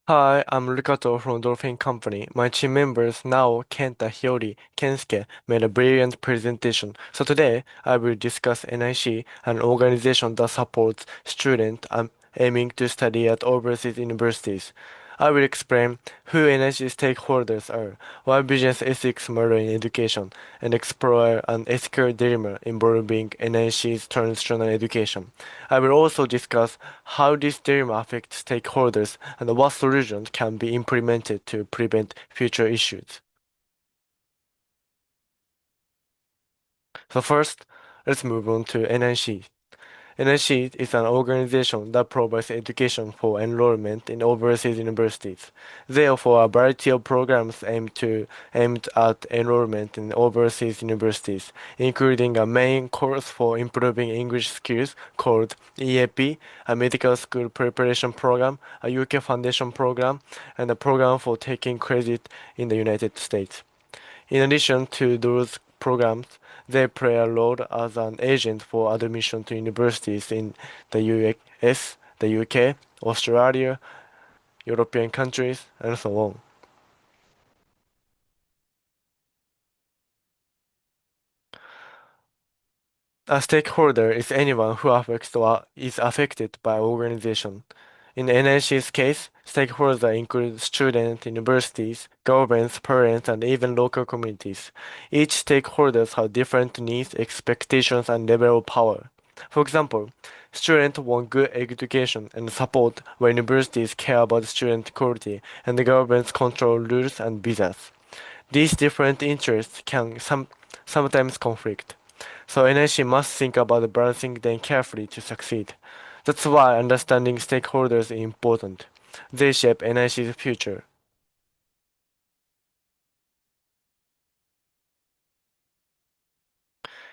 Hi, I'm Rukato from Dolphin Company. My team members Nao, Kenta, Hiyori, Kensuke made a brilliant presentation. So today, I will discuss NIC, an organization that supports students aiming to study at overseas universities. I will explain who NIC stakeholders are, why business ethics matter in education, and explore an ethical dilemma involving NIC's transitional education. I will also discuss how this dilemma affects stakeholders and what solutions can be implemented to prevent future issues. So first, let's move on to NIC. NIC is an organization that provides education for enrollment in overseas universities. They offer a variety of programs aimed at enrollment in overseas universities, including a main course for improving English skills called EAP, a medical school preparation program, a UK foundation program, and a program for taking credit in the United States. In addition to those programs, they play a role as an agent for admission to universities in the US, the UK, Australia, European countries, and so on. A stakeholder is anyone who affects or is affected by organization. In NIC's case, stakeholders include students, universities, governments, parents, and even local communities. Each stakeholder has different needs, expectations, and level of power. For example, students want good education and support where universities care about student quality and the governments control rules and visas. These different interests can sometimes conflict. So NIC must think about balancing them carefully to succeed. That's why understanding stakeholders is important. They shape NIC's future.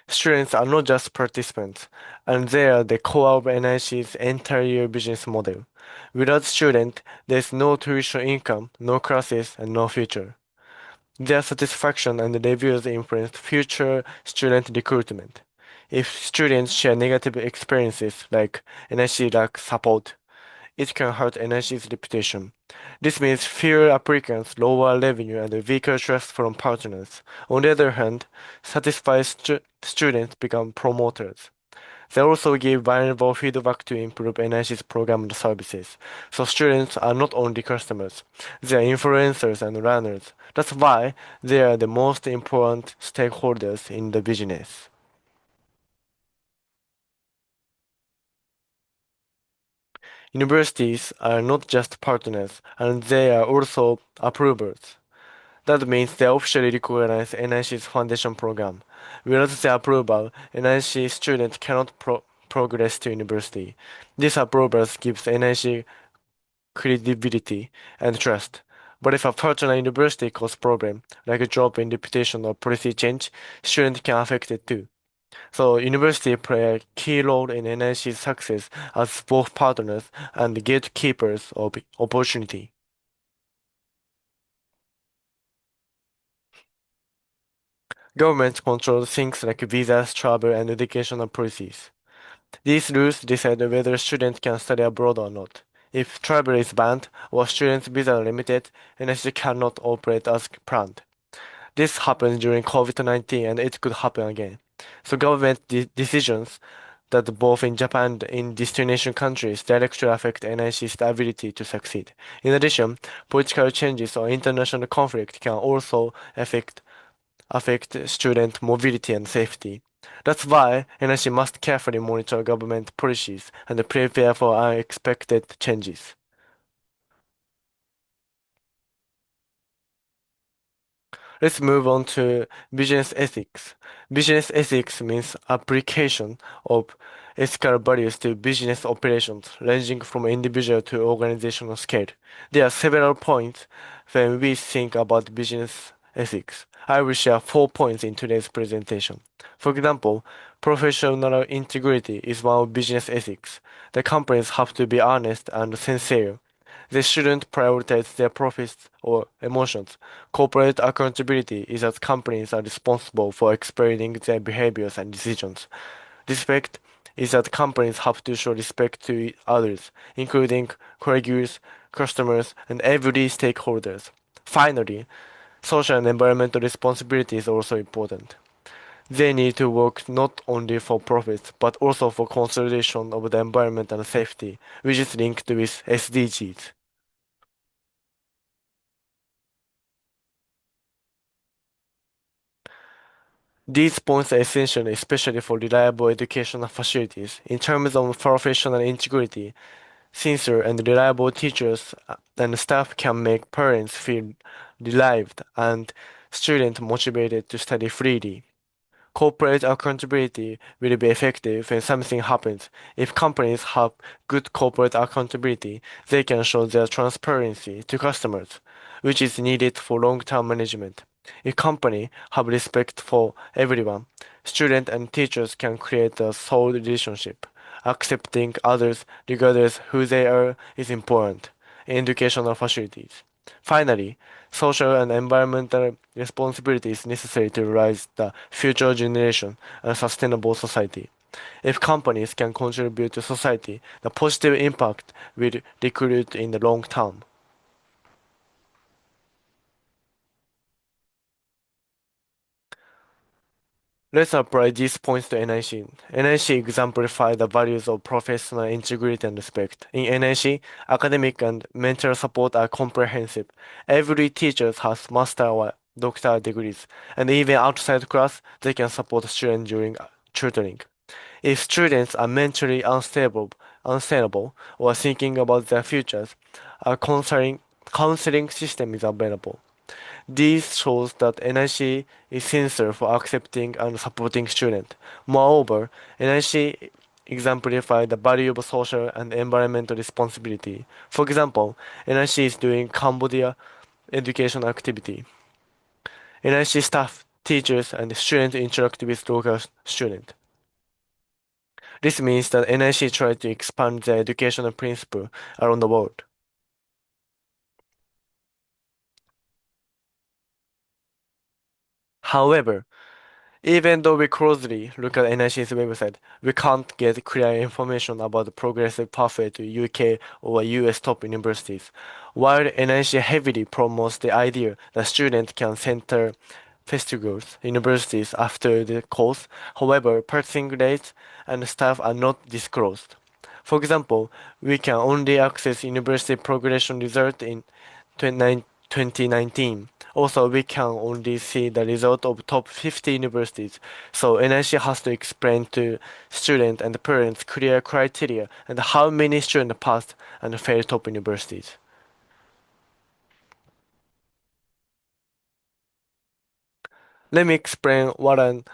Students are not just participants, and they are the core of NIC's entire business model. Without students, there's no tuition income, no classes, and no future. Their satisfaction and reviews influence future student recruitment. If students share negative experiences like NIC lack support, it can hurt NIC's reputation. This means fewer applicants, lower revenue, and weaker trust from partners. On the other hand, satisfied students become promoters. They also give valuable feedback to improve NIC's program and services. So students are not only customers, they are influencers and learners. That's why they are the most important stakeholders in the business. Universities are not just partners, and they are also approvers. That means they officially recognize NIC's foundation program. Without the approval, NIC students cannot progress to university. This approval gives NIC credibility and trust. But if a partner university causes problem, like a drop in reputation or policy change, students can affect it too. So university play a key role in NIC's success as both partners and gatekeepers of opportunity. Government controls things like visas, travel, and educational policies. These rules decide whether students can study abroad or not. If travel is banned or students' visa are limited, NIC cannot operate as planned. This happened during COVID-19 and it could happen again. So government decisions that both in Japan and in destination countries directly affect NIC's ability to succeed. In addition, political changes or international conflict can also affect student mobility and safety. That's why NIC must carefully monitor government policies and prepare for unexpected changes. Let's move on to business ethics. Business ethics means application of ethical values to business operations, ranging from individual to organizational scale. There are several points when we think about business ethics. I will share 4 points in today's presentation. For example, professional integrity is one of business ethics. The companies have to be honest and sincere. They shouldn't prioritize their profits or emotions. Corporate accountability is that companies are responsible for explaining their behaviors and decisions. Respect is that companies have to show respect to others, including colleagues, customers, and every stakeholders. Finally, social and environmental responsibility is also important. They need to work not only for profit, but also for consideration of the environment and safety, which is linked with SDGs. These points are essential, especially for reliable educational facilities. In terms of professional integrity, sincere and reliable teachers and staff can make parents feel relieved and students motivated to study freely. Corporate accountability will be effective when something happens. If companies have good corporate accountability, they can show their transparency to customers, which is needed for long-term management. If companies have respect for everyone, students and teachers can create a solid relationship. Accepting others, regardless who they are, is important in educational facilities. Finally, social and environmental responsibility is necessary to raise the future generation and a sustainable society. If companies can contribute to society, the positive impact will recruit in the long term. Let's apply these points to NIC. NIC exemplify the values of professional integrity and respect. In NIC, academic and mental support are comprehensive. Every teacher has master or doctor degrees, and even outside class, they can support students during tutoring. If students are mentally unstable, or thinking about their futures, a counseling system is available. This shows that NIC is sincere for accepting and supporting students. Moreover, NIC exemplify the value of social and environmental responsibility. For example, NIC is doing Cambodia education activity. NIC staff, teachers, and students interact with local students. This means that NIC tries to expand the educational principle around the world. However, even though we closely look at NIC's website, we can't get clear information about the progressive pathway to UK or US top universities. While NIC heavily promotes the idea that students can center festivals, universities after the course, however, passing rates and staff are not disclosed. For example, we can only access university progression result in 2019. Also, we can only see the result of top 50 universities, so NIC has to explain to students and parents clear criteria and how many students passed and failed top universities. Let me explain what an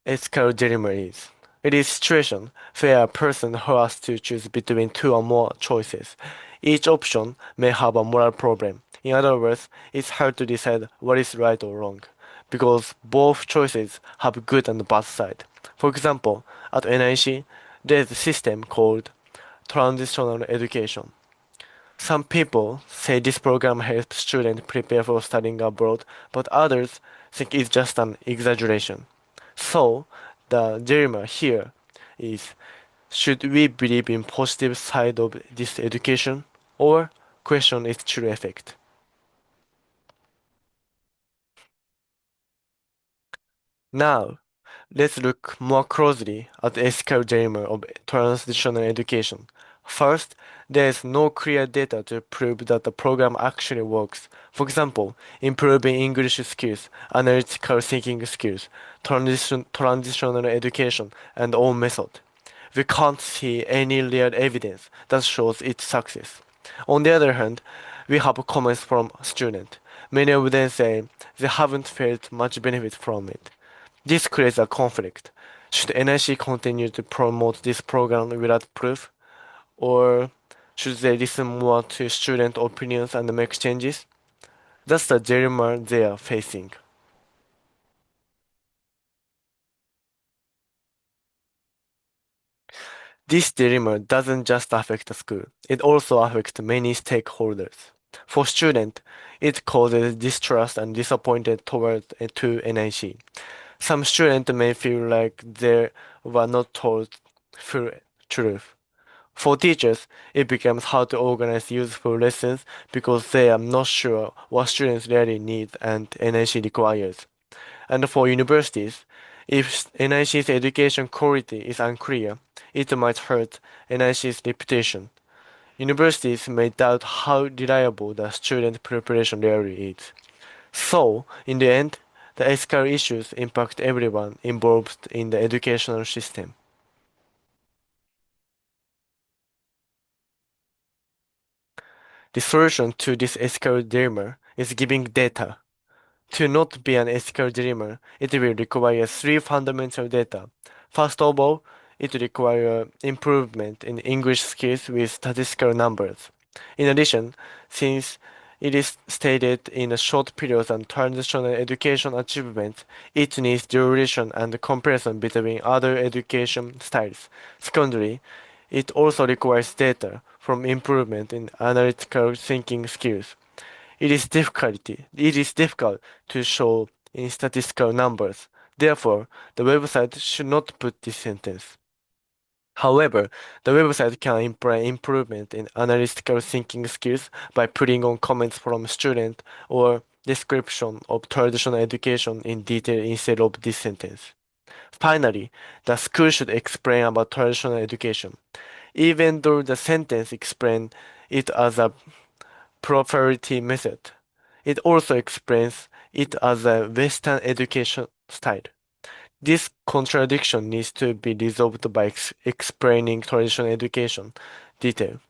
ethical dilemma is. It is a situation where a person who has to choose between two or more choices. Each option may have a moral problem. In other words, it's hard to decide what is right or wrong, because both choices have good and bad side. For example, at NIC, there is a system called transitional education. Some people say this program helps students prepare for studying abroad, but others think it's just an exaggeration. So, the dilemma here is, should we believe in positive side of this education or question its true effect? Now, let's look more closely at the ethical dilemma of transitional education. First, there is no clear data to prove that the program actually works. For example, improving English skills, analytical thinking skills, transitional education, and all method. We can't see any real evidence that shows its success. On the other hand, we have comments from students. Many of them say they haven't felt much benefit from it. This creates a conflict. Should NIC continue to promote this program without proof, or should they listen more to student opinions and make changes? That's the dilemma they are facing. This dilemma doesn't just affect the school, it also affects many stakeholders. For students, it causes distrust and disappointment toward to NIC. Some students may feel like they were not told full truth. For teachers, it becomes hard to organize useful lessons because they are not sure what students really need and NIC requires. And for universities, if NIC's education quality is unclear, it might hurt NIC's reputation. Universities may doubt how reliable the student preparation really is. So, in the end, the ethical issues impact everyone involved in the educational system. The solution to this ethical dilemma is giving data. To not be an ethical dreamer, it will require three fundamental data. First of all, it requires improvement in English skills with statistical numbers. In addition, since it is stated in a short period and transitional education achievements, it needs duration and comparison between other education styles. Secondly, it also requires data from improvement in analytical thinking skills. It is difficult to show in statistical numbers. Therefore, the website should not put this sentence. However, the website can imply improvement in analytical thinking skills by putting on comments from students or description of traditional education in detail instead of this sentence. Finally, the school should explain about traditional education. Even though the sentence explains it as a prosperity method. It also explains it as a Western education style. This contradiction needs to be resolved by explaining traditional education detail.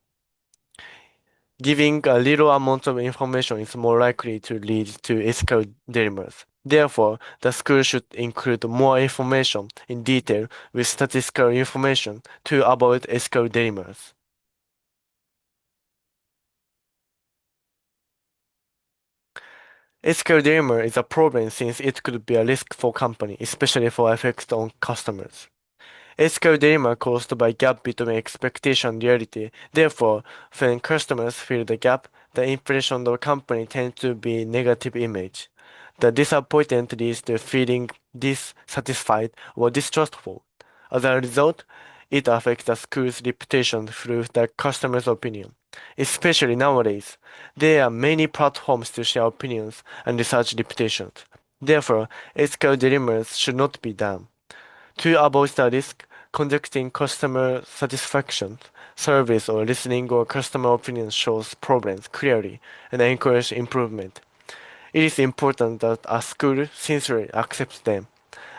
Giving a little amount of information is more likely to lead to ethical dilemmas. Therefore, the school should include more information in detail with statistical information to avoid ethical dilemmas. Ethical dilemma is a problem since it could be a risk for company, especially for effects on customers. Ethical dilemma caused by gap between expectation and reality. Therefore, when customers feel the gap, the impression of the company tends to be negative image. The disappointment leads to feeling dissatisfied or distrustful. As a result, it affects the school's reputation through the customer's opinion. Especially nowadays, there are many platforms to share opinions and research reputations. Therefore, ethical dilemmas should not be done. To avoid the risk, conducting customer satisfaction surveys or listening or customer opinion shows problems clearly and encourage improvement. It is important that a school sincerely accepts them,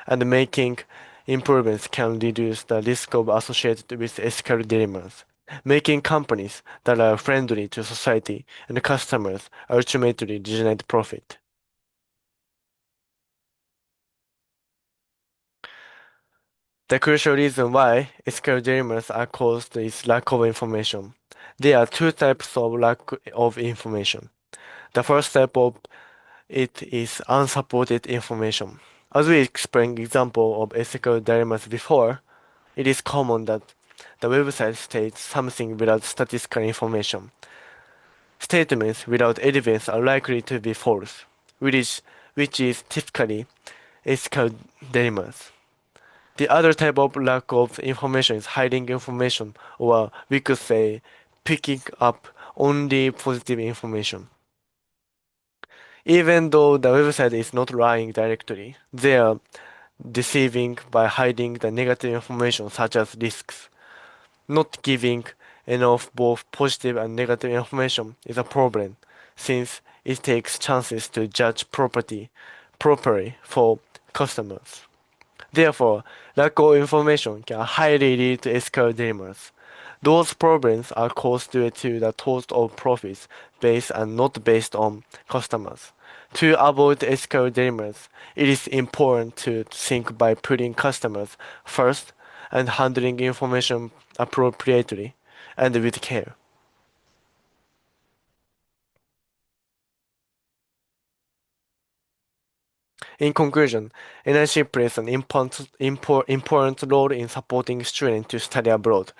and making improvements can reduce the risk of associated with ethical dilemmas, making companies that are friendly to society and customers ultimately generate profit. The crucial reason why ethical dilemmas are caused is lack of information. There are two types of lack of information. The first type of it is unsupported information. As we explained example of ethical dilemmas before, it is common that the website states something without statistical information. Statements without evidence are likely to be false, which is typically ethical dilemmas. The other type of lack of information is hiding information, or we could say picking up only positive information. Even though the website is not lying directly, they are deceiving by hiding the negative information such as risks. Not giving enough both positive and negative information is a problem, since it takes chances to judge property properly for customers. Therefore, lack of information can highly lead to ethical dilemmas. Those problems are caused due to the thought of profits based and not based on customers. To avoid ethical dilemmas, it is important to think by putting customers first and handling information appropriately and with care. In conclusion, NIC plays an important role in supporting students to study abroad,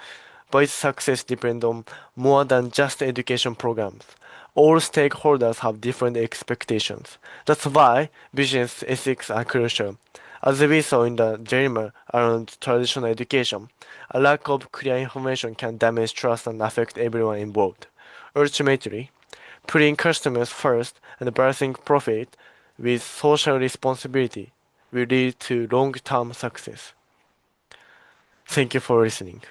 but its success depends on more than just education programs. All stakeholders have different expectations. That's why business ethics are crucial. As we saw in the dilemma around traditional education, a lack of clear information can damage trust and affect everyone involved. Ultimately, putting customers first and balancing profit with social responsibility will lead to long-term success. Thank you for listening.